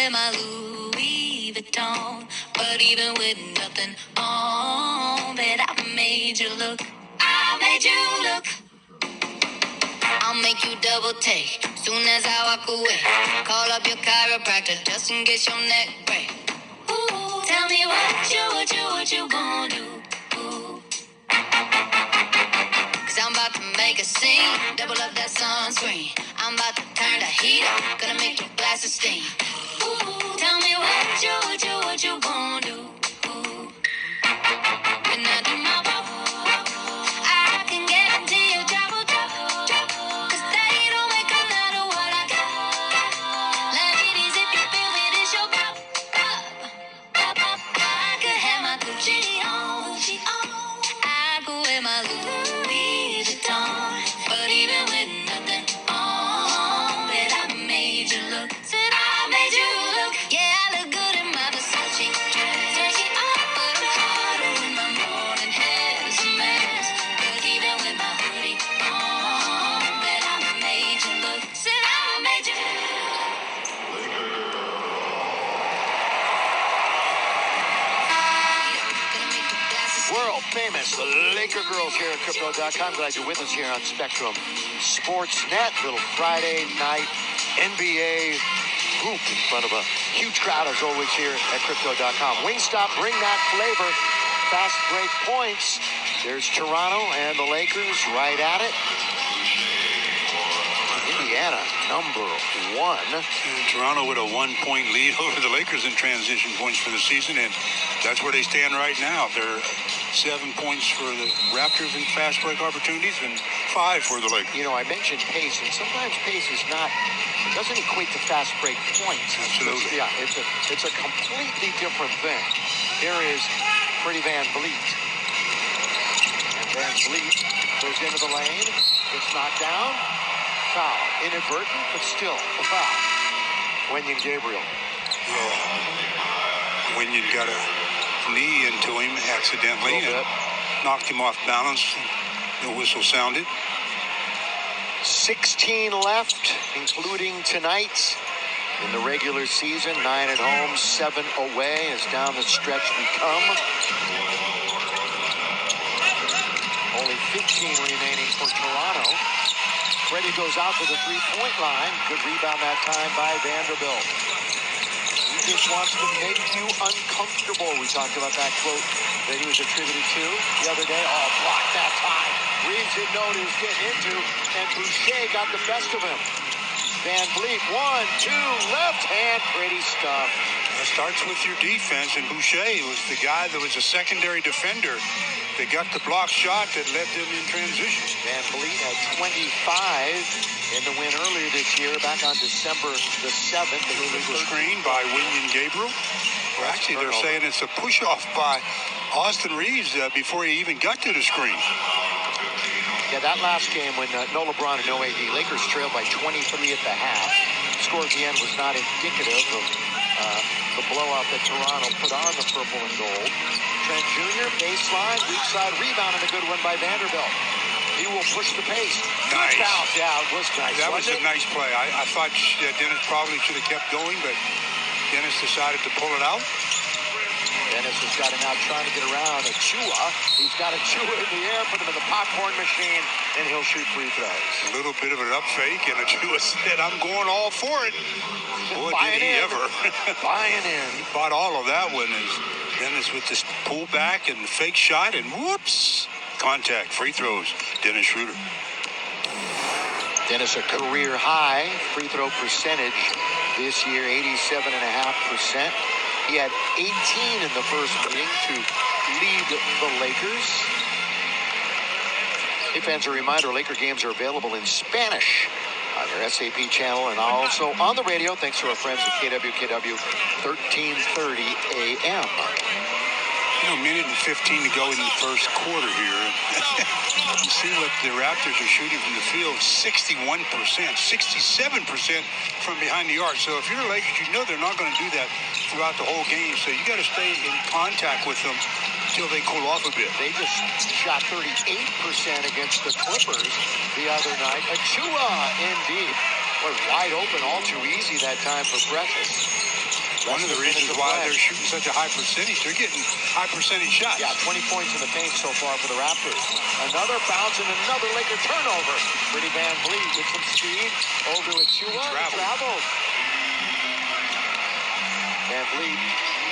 wear my Louis Vuitton, but even with nothing on, bet I made you look. I made you look. I'll make you double take soon as I walk away. Call up your chiropractor just in case your neck break. Ooh, tell me what you gonna do? Ooh. Cause I'm about to make a scene, double up that sunscreen. I'm about to turn the heat up, gonna make your glasses steam. Ooh, tell me what you gonna do? Ooh. When I do my walk, I can guarantee you trouble. Cause they don't make a lot of what I got. Ladies, if you feel me, this your cup. I could have my Gucci on. I could wear my Louis Vuitton, but even with nothing on, bet I made you look. Said I made you look. Yeah, I look good in my Versace dress. But I'm harder when my morning hair's a mess. Cause even with my hoodie on, bet I made you look. Said I made you look. World famous Laker girls here at Crypto.com. Glad you're with us here on Spectrum Sportsnet. Little Friday night NBA hoop in front of a huge crowd as always here at Crypto.com. Wingstop, bring that flavor. Fast break points. There's Toronto and the Lakers right at it. Indiana, number one. Toronto with a 1-point lead over the Lakers in transition points for the season, and that's where they stand right now. They're 7 points for the Raptors in fast break opportunities and 5 for the Lakers. You know, I mentioned pace, and sometimes pace is not, it doesn't equate to fast break points. Absolutely. Yeah, it's a completely different thing. Here is Freddie Van Vliet. And Van Vliet goes into the lane, gets knocked down. Foul. Inadvertent, but still a foul. Wenyen Gabriel. Wenyen got a knee into him accidentally and knocked him off balance. The whistle sounded. 16 left, including tonight in the regular season. 9 at home, 7 away as down the stretch we come. Only 15 remaining for Toronto. Freddie goes out to the three-point line. Good rebound that time by Vanderbilt. He just wants to make you uncomfortable. We talked about that quote that he was attributed to the other day. Oh, blocked that time. Reeves didn't know what he was getting into, and Boucher got the best of him. Van Vliet, 1, 2, left hand, pretty stuff. It starts with your defense, and Boucher was the guy that was a secondary defender that got the block shot that led them in transition. Van Vliet had 25 in the win earlier this year, back on December the 7th. It was screened by Wenyen Gabriel. Well, actually, they're saying it's a push-off by Austin Reeves before he even got to the screen. Yeah, that last game when no LeBron and no AD, Lakers trailed by 23 at the half. Score at the end was not indicative of the blowout that Toronto put on the purple and gold. Trent Jr., baseline, weak side rebound, and a good one by Vanderbilt. He will push the pace. Nice. Good foul. Yeah, it was nice. That was a nice play. I thought Dennis probably should have kept going, but Dennis decided to pull it out. Dennis has got him out trying to get around Achua. He's got Achua in the air, put him in the popcorn machine, and he'll shoot free throws. A little bit of an up fake, and Achua said, I'm going all for it. Boy, did he ever. Buying in. He bought all of that one as Dennis with this pull back and fake shot, and whoops, contact, free throws, Dennis Schroeder. Dennis, a career high free throw percentage this year, 87.5%. He had 18 in the first meeting to lead the Lakers. Hey fans, a reminder, Laker games are available in Spanish on your SAP channel and also on the radio, thanks to our friends at KWKW 1330 AM. You know, a minute and 15 to go in the first quarter here. You see what the Raptors are shooting from the field, 61%, 67% from behind the arc. So if you're the Lakers, you know they're not going to do that throughout the whole game. So you got to stay in contact with them until they cool off a bit. They just shot 38% against the Clippers the other night. Achua, indeed. Was wide open, all too easy that time for Precious. One of the reasons why they're shooting such a high percentage. They're getting high percentage shots. Yeah, 20 points in the paint so far for the Raptors. Another bounce and another Laker turnover. Freddie Van Vliet with some speed over to Achua. Traveled. Van Vliet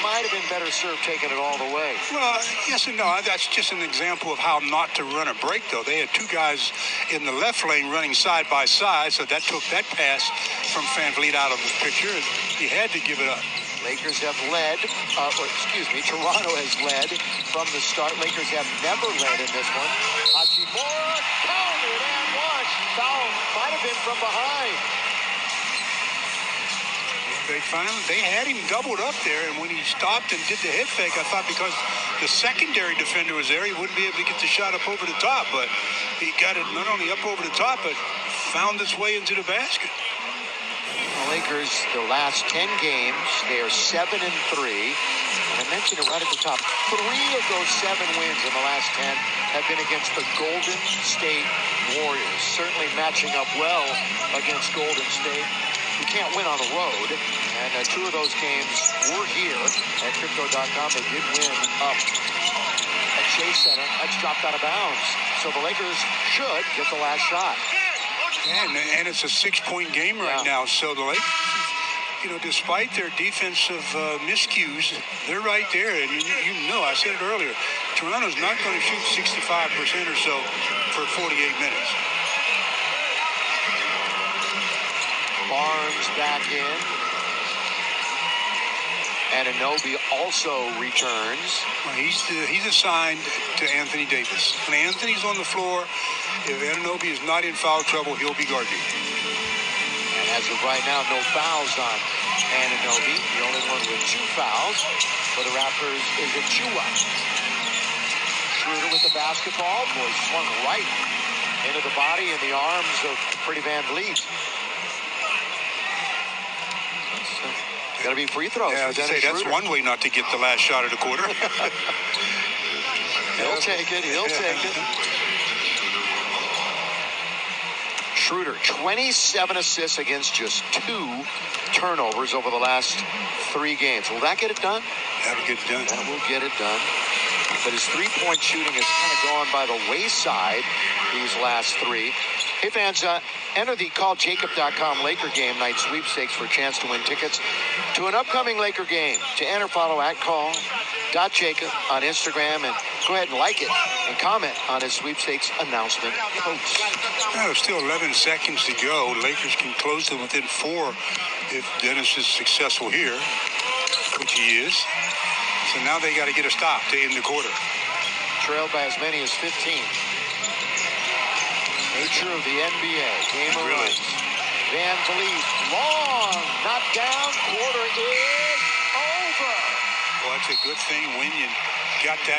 might have been better served taking it all the way. Well, yes and no. That's just an example of how not to run a break, though. They had two guys in the left lane running side by side, so that took that pass from Van Vliet out of the picture, and he had to give it up. Lakers have led, Toronto has led from the start. Lakers have never led in this one. Hachimura countered and one. Foul might have been from behind. They had him doubled up there, and when he stopped and did the head fake, I thought because the secondary defender was there, he wouldn't be able to get the shot up over the top, but he got it not only up over the top, but found its way into the basket. The Lakers, their last 10 games, they are 7-3. And I mentioned it right at the top. 3 of those 7 wins in the last 10 have been against the Golden State Warriors. Certainly matching up well against Golden State. You can't win on the road, and 2 of those games were here at Crypto.com. They did win up at Chase Center. That's dropped out of bounds. So the Lakers should get the last shot. Yeah, and it's a 6-point game right now. So the Lakers, despite their defensive miscues, they're right there. And I said it earlier, Toronto's not going to shoot 65% or so for 48 minutes. Barnes back in. Anunoby also returns. Well, he's assigned to Anthony Davis. When Anthony's on the floor, if Anunoby is not in foul trouble, he'll be guarding. And as of right now, no fouls on Anunoby. The only one with 2 fouls for the Raptors is Achua. Schroeder with the basketball. Boy, swung right into the body and the arms of Freddie Van Vliet. Got to be free throws. Yeah, that's one way not to get the last shot of the quarter. He'll take it. He'll take it. Schroeder, 27 assists against just 2 turnovers over the last 3 games. Will that get it done? That'll get it done. That will get it done. But his 3-point shooting has kind of gone by the wayside these last 3. Hey, fans, enter the calljacob.com Laker game night sweepstakes for a chance to win tickets to an upcoming Laker game. To enter, follow at call.jacob on Instagram, and go ahead and like it and comment on his sweepstakes announcement post. There's still 11 seconds to go. Lakers can close them within 4 if Dennis is successful here, which he is. So now they got to get a stop to end the quarter. Trailed by as many as 15. Nature of the NBA. Game of runs. Van Vliet, long, knocked down. Quarter is over. Well, that's a good thing when you got that